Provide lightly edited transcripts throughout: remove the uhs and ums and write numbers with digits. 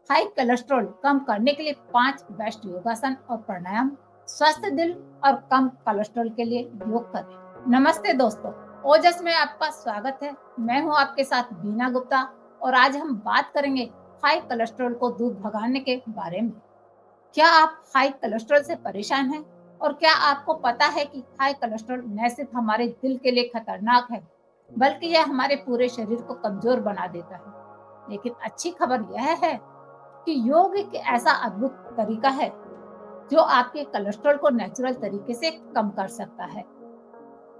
High cholesterol कम करने के लिए 5 बेस्ट योगासन और प्राणायाम। स्वस्थ दिल और कम कोलेस्ट्रॉल के लिए योग करें। नमस्ते दोस्तों, ओजस में आपका स्वागत है। मैं हूं आपके साथ बीना गुप्ता और आज हम बात करेंगे हाई कोलेस्ट्रॉल को दूर भगाने के बारे में। क्या आप हाई कोलेस्ट्रॉल से परेशान हैं? और क्या आपको पता है कि हाई कोलेस्ट्रॉल न सिर्फ हमारे दिल के लिए खतरनाक है, बल्कि यह हमारे पूरे शरीर को कमजोर बना देता है। लेकिन अच्छी खबर यह है कि योग एक ऐसा अद्भुत तरीका है जो आपके कोलेस्ट्रॉल को नेचुरल तरीके से कम कर सकता है।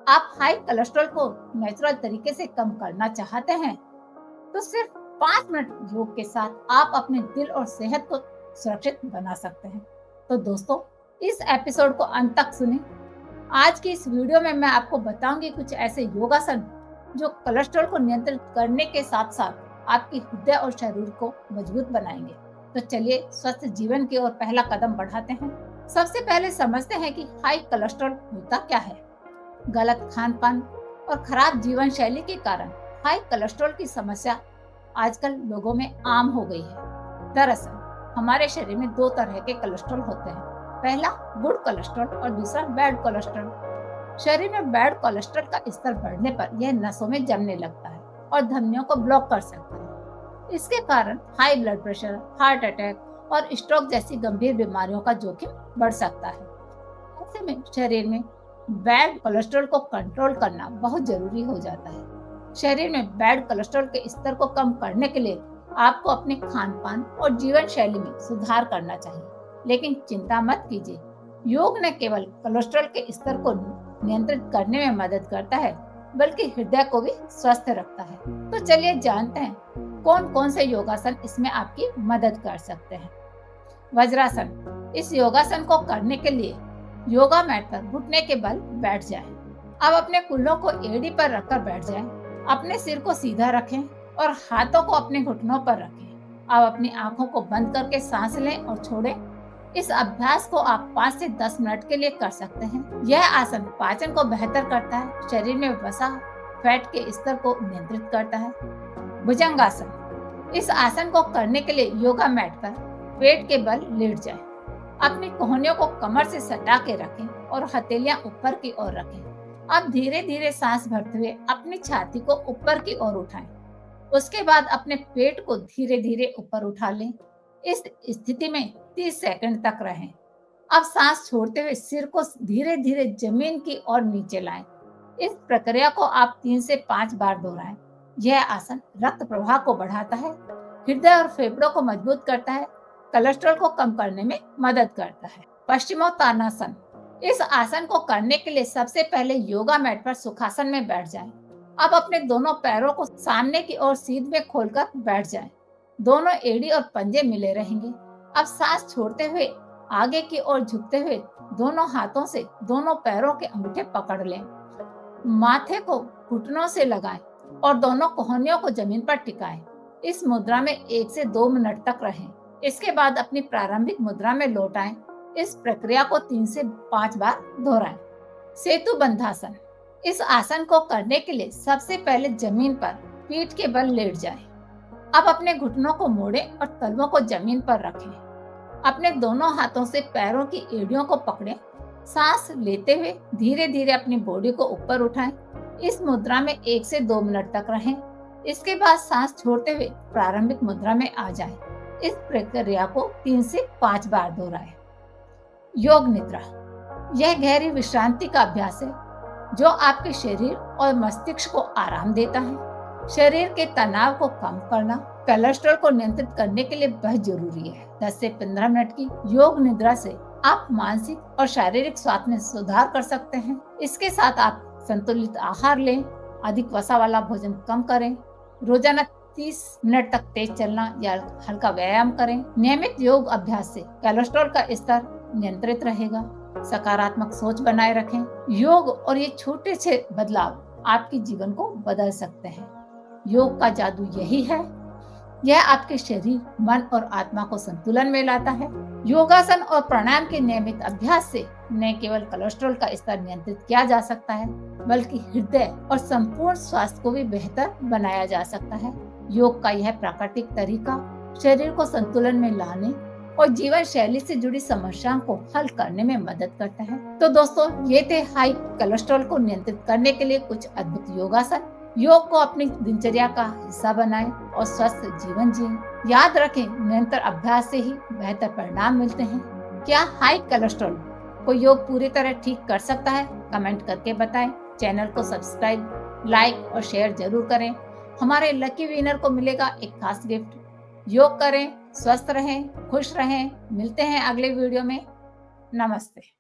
आप हाई कोलेस्ट्रॉल को नेचुरल तरीके से कम करना चाहते हैं तो सिर्फ 5 मिनट योग के साथ आप अपने दिल और सेहत को सुरक्षित बना सकते हैं। तो दोस्तों, इस एपिसोड को अंत तक सुनें। आज की इस वीडियो में मैं आपको बताऊंगी कुछ ऐसे योगासन जो कोलेस्ट्रॉल को नियंत्रित करने के साथ साथ आपकी हृदय और शरीर को मजबूत बनाएंगे। तो चलिए स्वस्थ जीवन की ओर पहला कदम बढ़ाते हैं। सबसे पहले समझते हैं कि हाई कोलेस्ट्रॉल होता क्या है। गलत खान पान और खराब जीवन शैली के कारण हाई कोलेस्ट्रॉल की समस्या आजकल लोगों में आम हो गई है। दरअसल हमारे शरीर में 2 तरह के कोलेस्ट्रॉल होते हैं, पहला गुड कोलेस्ट्रॉल और दूसरा बैड कोलेस्ट्रॉल। शरीर में बैड कोलेस्ट्रॉल का स्तर बढ़ने पर यह नसों में जमने लगता है और धमनियों को ब्लॉक कर सकता है। इसके कारण high blood pressure, heart attack और स्ट्रोक जैसी गंभीर बीमारियों का जोखिम बढ़ सकता है। ऐसे में शरीर में बैड कोलेस्ट्रॉल को कंट्रोल करना बहुत जरूरी हो जाता है। शरीर में बैड कोलेस्ट्रॉल के स्तर को कम करने के लिए आपको अपने खान पान और जीवन शैली में सुधार करना चाहिए। लेकिन चिंता मत कीजिए, योग न केवल कोलेस्ट्रॉल के स्तर को नियंत्रित करने में मदद करता है, बल्कि हृदय को भी स्वस्थ रखता है। तो चलिए जानते हैं कौन कौन से योगासन इसमें आपकी मदद कर सकते हैं। वज्रासन। इस योगासन को करने के लिए योगा मैट पर घुटने के बल बैठ जाएं। अब अपने कुल्लों को एड़ी पर रखकर बैठ जाएं। अपने सिर को सीधा रखें और हाथों को अपने घुटनों पर रखें। अब अपनी आंखों को बंद करके सांस लें और छोड़ें। इस अभ्यास को आप 5 से 10 मिनट के लिए कर सकते हैं। यह आसन पाचन को बेहतर करता है, शरीर में वसा फैट के स्तर को नियंत्रित करता है। भुजंगासन। इस आसन को करने के लिए योगा मैट पर पेट के बल लेट जाएं। अपनी कोहनियों को कमर से सटा के रखें और हथेलियां ऊपर की ओर रखें। अब धीरे धीरे सांस भरते हुए अपनी छाती को ऊपर की ओर उठाएं। उसके बाद अपने पेट को धीरे धीरे ऊपर उठा लें। इस स्थिति में 30 सेकंड तक रहें। अब सांस छोड़ते हुए सिर को धीरे धीरे जमीन की ओर नीचे लाएं। इस प्रक्रिया को आप 3 से 5 बार दोहराएं। यह आसन रक्त प्रवाह को बढ़ाता है, हृदय और फेफड़ों को मजबूत करता है, कोलेस्ट्रॉल को कम करने में मदद करता है। पश्चिमोत्तानासन। इस आसन को करने के लिए सबसे पहले योगा मैट पर सुखासन में बैठ जाएं। अब अपने दोनों पैरों को सामने की ओर सीध में खोलकर बैठ जाएं। दोनों एड़ी और पंजे मिले रहेंगे। अब सांस छोड़ते हुए आगे की ओर झुकते हुए दोनों हाथों से दोनों पैरों के अंगूठे पकड़ लें। माथे को घुटनों से लगाएं और दोनों कोहनियों को जमीन पर टिकाएं। इस मुद्रा में 1 से 2 मिनट तक रहें। इसके बाद अपनी प्रारंभिक मुद्रा में लौट आएं। इस प्रक्रिया को 3 से 5 बार दोहराएं। सेतु बंधासन। इस आसन को करने के लिए सबसे पहले जमीन पर पीठ के बल लेट जाएं। अब अपने घुटनों को मोड़ें और तलवों को जमीन पर रखें। अपने दोनों हाथों से पैरों की एड़ियों को पकड़ें। सांस लेते हुए धीरे धीरे अपनी बॉडी को ऊपर उठाएं। इस मुद्रा में 1 से 2 मिनट तक रहें। इसके बाद सांस छोड़ते हुए प्रारंभिक मुद्रा में आ जाएं। इस प्रक्रिया को 3 से 5 बार दोहराएं। योग निद्रा। यह गहरी विश्रांति का अभ्यास है जो आपके शरीर और मस्तिष्क को आराम देता है। शरीर के तनाव को कम करना कोलेस्ट्रॉल को नियंत्रित करने के लिए बहुत जरूरी है। 10 से 15 मिनट की योग निद्रा से आप मानसिक और शारीरिक स्वास्थ्य में सुधार कर सकते हैं। इसके साथ आप संतुलित आहार लें, अधिक वसा वाला भोजन कम करें, रोजाना 30 मिनट तक तेज चलना या हल्का व्यायाम करें। नियमित योग अभ्यास से कोलेस्ट्रॉल का स्तर नियंत्रित रहेगा। सकारात्मक सोच बनाए रखें। योग और ये छोटे से बदलाव आपके जीवन को बदल सकते हैं। योग का जादू यही है, यह आपके शरीर, मन और आत्मा को संतुलन में लाता है। योगासन और प्राणायाम के नियमित अभ्यास से न केवल कोलेस्ट्रॉल का स्तर नियंत्रित किया जा सकता है, बल्कि हृदय और संपूर्ण स्वास्थ्य को भी बेहतर बनाया जा सकता है। योग का यह प्राकृतिक तरीका शरीर को संतुलन में लाने और जीवन शैली से जुड़ी समस्याओं को हल करने में मदद करता है। तो दोस्तों, ये थे हाई कोलेस्ट्रॉल को नियंत्रित करने के लिए कुछ अद्भुत योगासन। योग को अपनी दिनचर्या का हिस्सा बनाएं और स्वस्थ जीवन जिएं। याद रखें, निरंतर अभ्यास से ही बेहतर परिणाम मिलते हैं। क्या हाई कोलेस्ट्रॉल को योग पूरी तरह ठीक कर सकता है? कमेंट करके बताएं। चैनल को सब्सक्राइब, लाइक और शेयर जरूर करें। हमारे लकी विनर को मिलेगा एक खास गिफ्ट। योग करें, स्वस्थ रहें, खुश रहें। मिलते हैं अगले वीडियो में। नमस्ते।